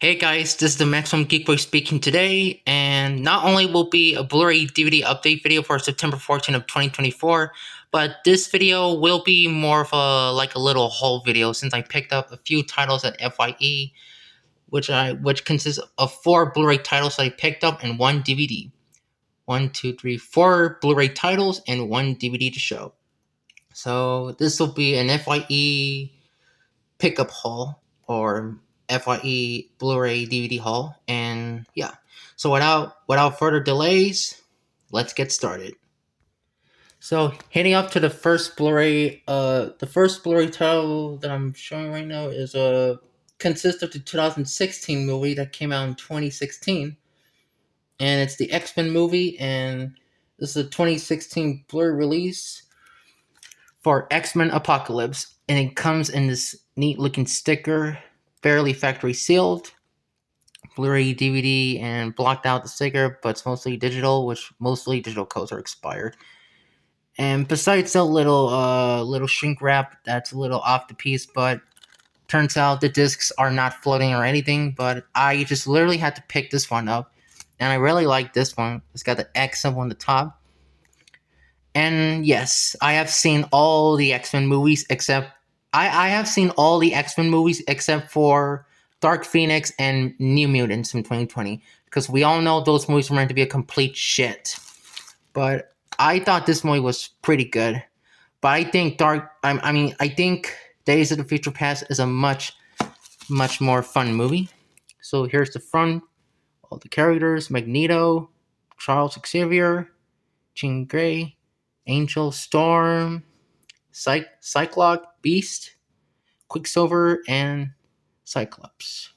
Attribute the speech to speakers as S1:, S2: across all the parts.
S1: Hey guys, this is the Maximum Geek Boy speaking today, and not only will be a Blu-ray DVD update video for September 14th of 2024, but this video will be more of a little haul video since I picked up a few titles at F.Y.E, which consists of 4 Blu-ray titles that I picked up and 1 DVD. 4 Blu-ray titles and 1 DVD to show. So this will be an F.Y.E pickup haul or F.Y.E Blu-ray DVD haul, and yeah. So without further delays, let's get started. So heading up to the first Blu-ray, the first Blu-ray title that I'm showing right now is consists of the 2016 movie that came out in 2016, and it's the X-Men movie, and this is a 2016 Blu-ray release for X-Men Apocalypse, and it comes in this neat looking sticker, barely factory sealed, Blu-ray DVD, and blocked out the sticker, but it's mostly digital, which mostly digital codes are expired. And besides the little shrink wrap that's a little off the piece, but turns out the discs are not floating or anything, but I just literally had to pick this one up, and I really like this one. It's got the X symbol on the top. And yes, I have seen all the X-Men movies except I have seen all the X-Men movies except for Dark Phoenix and New Mutants from 2020, because we all know those movies were meant to be a complete shit. But I thought this movie was pretty good. But I think I think Days of the Future Past is a much more fun movie. So here's the front, all the characters: Magneto, Charles Xavier, Jean Grey, Angel, Storm, Cyclops, Beast, Quicksilver, and Cyclops.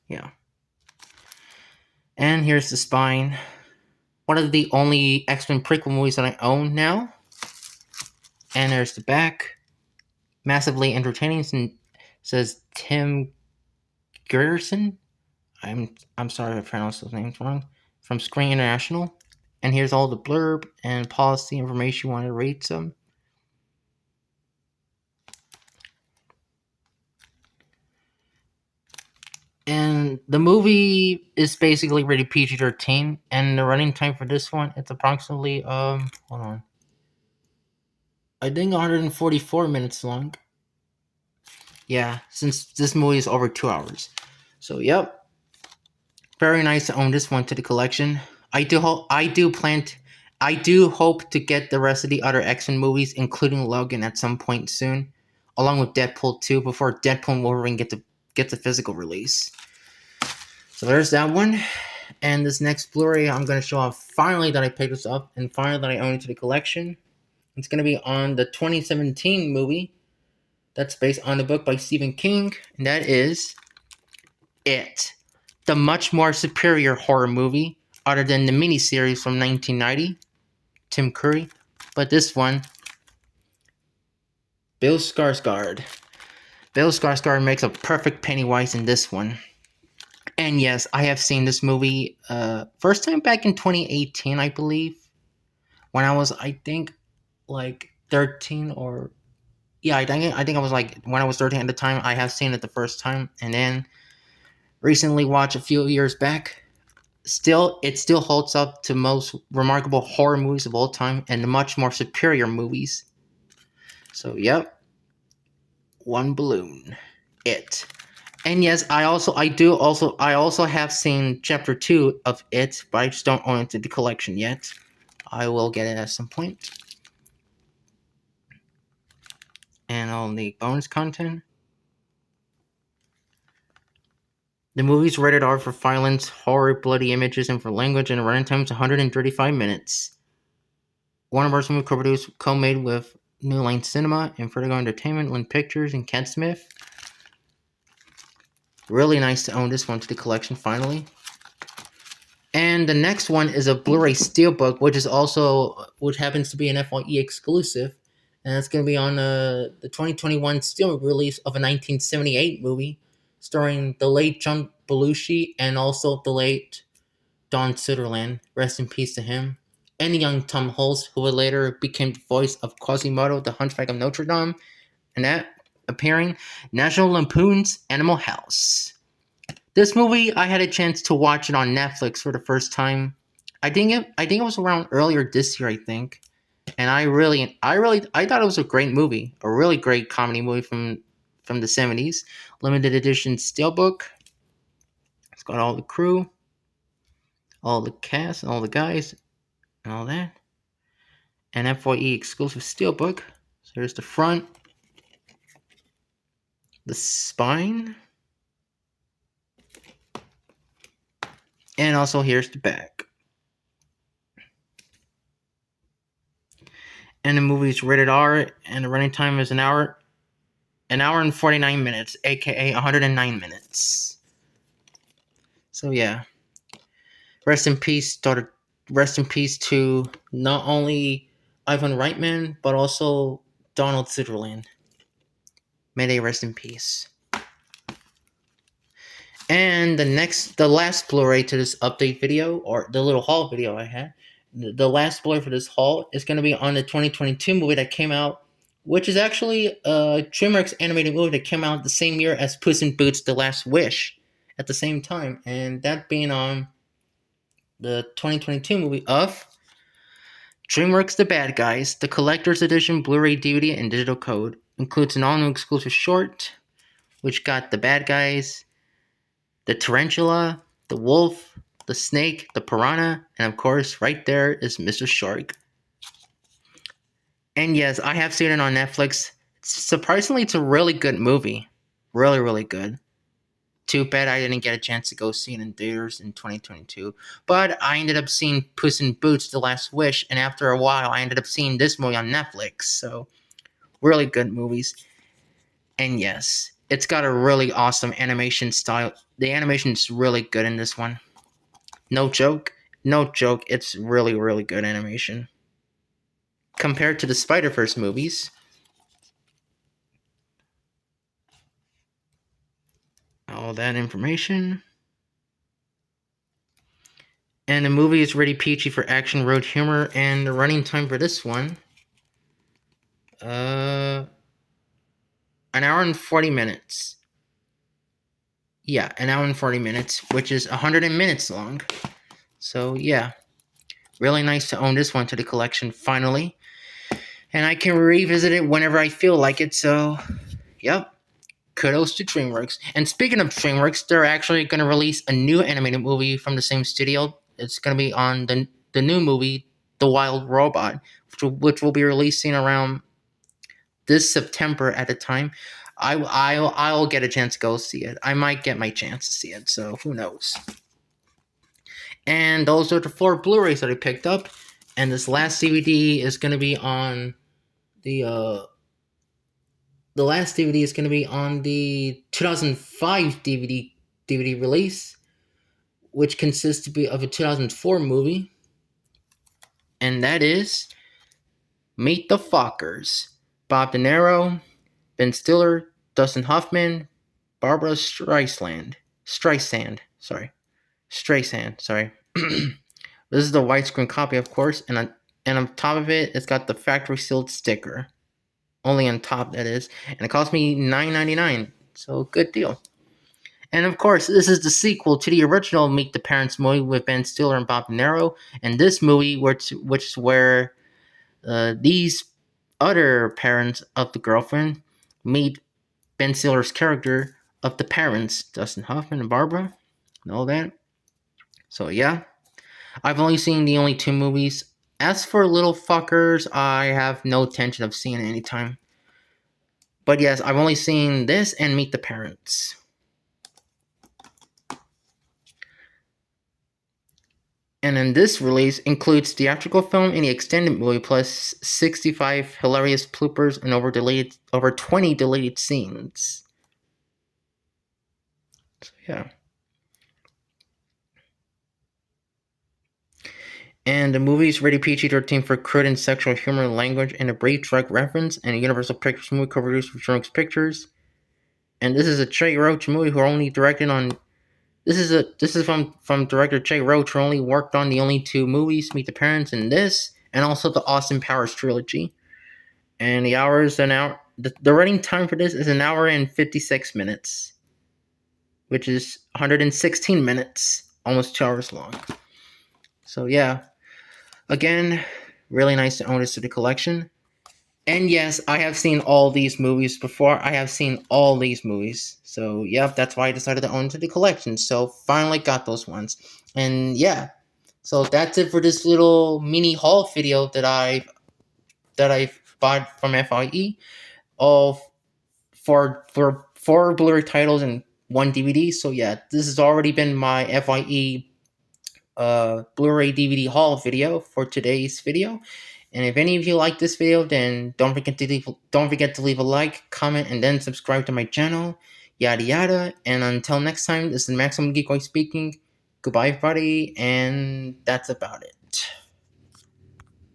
S1: Yeah. And here's the spine. One of the only X-Men prequel movies that I own now. And there's the back. Massively entertaining. It says Tim Grierson. I'm sorry if I pronounced those names wrong. From Screen International. And here's all the blurb and policy information you want to read some. And the movie is basically rated PG-13, and the running time for this one, it's approximately, hold on. I think 144 minutes long. Yeah, since this movie is over 2 hours. So, yep. Very nice to own this one to the collection. I do hope to get the rest of the other X-Men movies, including Logan, at some point soon, along with Deadpool 2, before Deadpool and Wolverine get the physical release. So there's that one. And this next Blu-ray I'm going to show off finally that I picked this up and finally that I own it to the collection. It's going to be on the 2017 movie that's based on the book by Stephen King, and that is It, the much more superior horror movie other than the miniseries from 1990, Tim Curry. But this one, Bill Skarsgård. Bill Skarsgård makes a perfect Pennywise in this one. And yes, I have seen this movie first time back in 2018, I believe. When I was, I think, like 13 or... Yeah, I think I was like, when I was 13 at the time, I have seen it the first time. And then recently watched a few years back. It still holds up to most remarkable horror movies of all time and the much more superior movies. So, yep. One balloon. It. And yes, I also have seen Chapter 2 of It, but I just don't own it to the collection yet. I will get it at some point. And all the bonus content. The movie's rated R for violence, horror, bloody images, and for language, and the running time is 135 minutes. Warner Bros. Movie co-produced, co-made with New Line Cinema and Vertigo Entertainment, Lynn Pictures, and Ken Smith. Really nice to own this one to the collection finally. And the next one is a Blu-ray Steelbook, which happens to be an F.Y.E exclusive, and it's going to be on the 2021 Steelbook release of a 1978 movie starring the late John Belushi and also the late Don Sutherland. Rest in peace to him. And the young Tom Hulce, who would later became the voice of Quasimodo, the Hunchback of Notre Dame, and that appearing National Lampoon's Animal House. This movie, I had a chance to watch it on Netflix for the first time. I think it was around earlier this year, I think. And I thought it was a great movie, a really great comedy movie from the 70s. Limited edition Steelbook. It's got all the crew, all the cast, and all the guys, and all that. An F.Y.E exclusive Steelbook. So here's the front, the spine, and also here's the back. And the movie is rated R, and the running time is an hour and 49 minutes, aka 109 minutes. So yeah. Rest in peace, daughter. Rest in peace to not only Ivan Reitman, but also Donald Sutherland. May they rest in peace. And the last Blu-ray to this update video, or the little haul video I had, the last Blu-ray for this haul is going to be on the 2022 movie that came out, which is actually a DreamWorks animated movie that came out the same year as Puss in Boots: The Last Wish, at the same time, and that being on the 2022 movie of DreamWorks The Bad Guys, the collector's edition Blu-ray, DVD, and digital code. Includes an all-new exclusive short, which got the bad guys, the tarantula, the wolf, the snake, the piranha, and of course, right there is Mr. Shark. And yes, I have seen it on Netflix. Surprisingly, it's a really good movie. Really, really good. Too bad I didn't get a chance to go see it in theaters in 2022. But I ended up seeing Puss in Boots: The Last Wish, and after a while, I ended up seeing this movie on Netflix. So, really good movies. And yes, it's got a really awesome animation style. The animation is really good in this one. No joke. No joke. It's really, really good animation. Compared to the Spider-Verse movies. All that information. And the movie is rated PG for action, road humor, and the running time for this one, an hour and 40 minutes. Yeah, an hour and 40 minutes, which is 100 minutes long. So yeah, really nice to own this one to the collection finally. And I can revisit it whenever I feel like it, so yep. Kudos to DreamWorks. And speaking of DreamWorks, they're actually going to release a new animated movie from the same studio. It's going to be on the new movie, The Wild Robot, which will be releasing around this September at the time. I'll get a chance to go see it. I might get my chance to see it, so who knows. And those are the 4 Blu-rays that I picked up. And this last DVD is going to be on the last DVD is going to be on the 2005 DVD release, which consists of a 2004 movie, and that is Meet the Fockers. Bob De Niro, Ben Stiller, Dustin Hoffman, Barbara Streisand. Sorry. This is the widescreen copy, of course, and on top of it, it's got the factory sealed sticker. Only on top, that is. And it cost me $9.99. So, good deal. And of course, this is the sequel to the original Meet the Parents movie with Ben Stiller and Bob De Niro. And this movie, which is where these other parents of the girlfriend meet Ben Stiller's character of the parents, Dustin Hoffman and Barbara, and all that. So, yeah. I've only seen the only 2 movies. As for Little Fuckers, I have no intention of seeing it anytime. But yes, I've only seen this and Meet the Parents. And then this release includes theatrical film and the extended movie, plus 65 hilarious bloopers and over 20 deleted scenes. So yeah. And the movie is rated PG-13 for crude and sexual humor, language, and a brief drug reference, and a Universal Pictures movie co-produced with DreamWorks Pictures. And this is a Jay Roach movie who only directed on. This is from director Jay Roach, who only worked on the only 2 movies, Meet the Parents and this, and also the Austin Powers trilogy. And the hour is an hour. The running time for this is an hour and 56 minutes. which is 116 minutes, almost 2 hours long. So yeah, again, really nice to own this to the collection. And yes, I have seen all these movies before. I have seen all these movies. So yep, that's why I decided to own to the collection. So finally got those ones. And yeah, so that's it for this little mini haul video that I bought from F.Y.E. of for 4 Blu-ray titles and 1 DVD. So yeah, this has already been my F.Y.E. Blu-ray DVD haul video for today's video. And if any of you like this video, then don't forget to leave a like, comment, and then subscribe to my channel. Yada yada. And until next time, this is Maximum Geek Boy speaking. Goodbye, everybody, and that's about it.